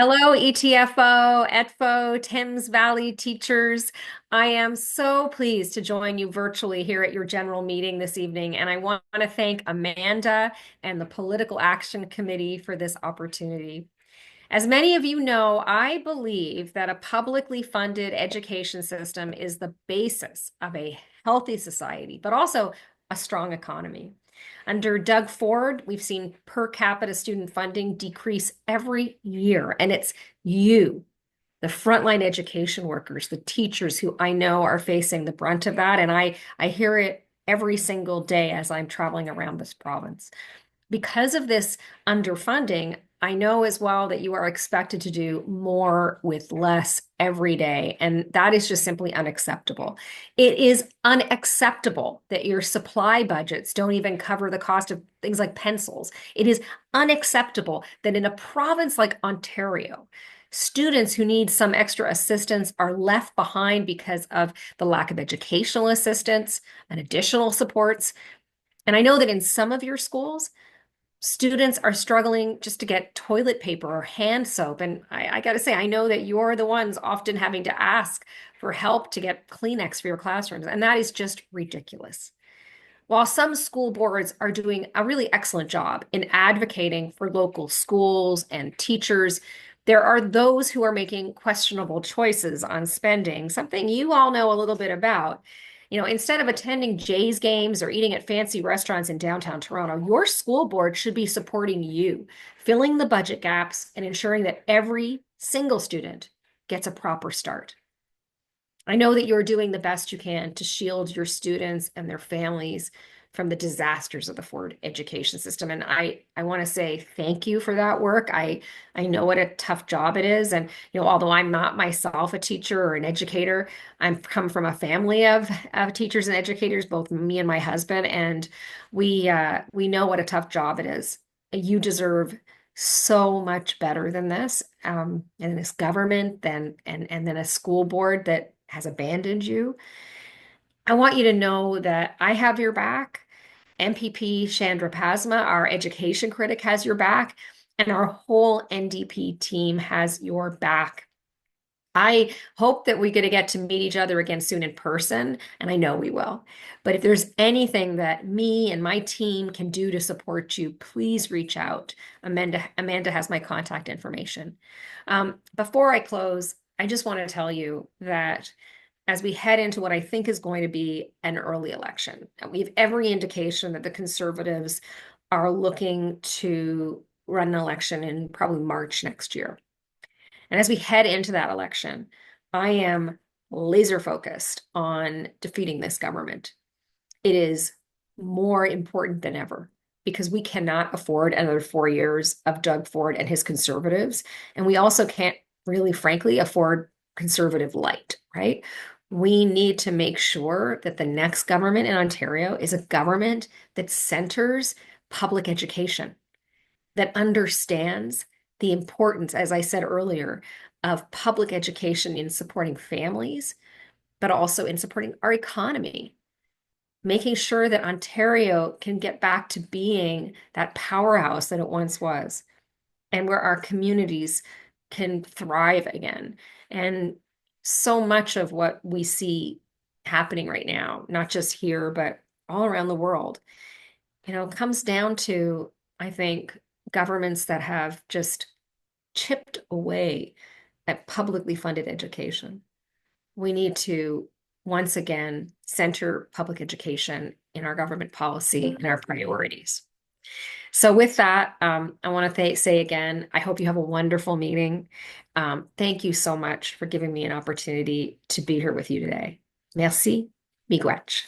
Hello, ETFO, Thames Valley teachers. I am so pleased to join you virtually here at your general meeting this evening, and I want to thank Amanda and the Political Action Committee for this opportunity. As many of you know, I believe that a publicly funded education system is the basis of a healthy society, but also a strong economy. Under Doug Ford, we've seen per capita student funding decrease every year, and it's you, the frontline education workers, the teachers who I know are facing the brunt of that, and I hear it every single day as I'm traveling around this province. Because of this underfunding, I know as well that you are expected to do more with less every day, and that is just simply unacceptable. It is unacceptable that your supply budgets don't even cover the cost of things like pencils. It is unacceptable that in a province like Ontario, students who need some extra assistance are left behind because of the lack of educational assistance and additional supports. And I know that in some of your schools, students are struggling just to get toilet paper or hand soap. And I got to say, I know that you're the ones often having to ask for help to get Kleenex for your classrooms. And that is just ridiculous. While some school boards are doing a really excellent job in advocating for local schools and teachers, there are those who are making questionable choices on spending, something you all know a little bit about. Instead of attending Jays games or eating at fancy restaurants in downtown Toronto, your school board should be supporting you, filling the budget gaps and ensuring that every single student gets a proper start. I know that you're doing the best you can to shield your students and their families from the disasters of the Ford education system. And I want to say thank you for that work. I know what a tough job it is. And, although I'm not myself a teacher or an educator, I'm come from a family of teachers and educators, both me and my husband, and we know what a tough job it is. You deserve so much better than this, and this government, and then a school board that has abandoned you. I want you to know that I have your back. MPP Chandra Pasma, our education critic, has your back, and our whole NDP team has your back. I hope that we're going to get to meet each other again soon in person, and I know we will. But if there's anything that me and my team can do to support you, please reach out. Amanda has my contact information. Before I close, I just want to tell you that as we head into what I think is going to be an early election, and we have every indication that the Conservatives are looking to run an election in probably March next year. And as we head into that election, I am laser focused on defeating this government. It is more important than ever because we cannot afford another 4 years of Doug Ford and his Conservatives. And we also can't really, frankly, afford conservative light, right? We need to make sure that the next government in Ontario is a government that centers public education, that understands the importance, as I said earlier, of public education in supporting families, but also in supporting our economy, making sure that Ontario can get back to being that powerhouse that it once was, and where our communities can thrive again. And so much of what we see happening right now, not just here, but all around the world, comes down to, I think, governments that have just chipped away at publicly funded education. We need to once again center public education in our government policy and our priorities. So with that, I want to say again, I hope you have a wonderful meeting. Thank you so much for giving me an opportunity to be here with you today. Merci, miigwech.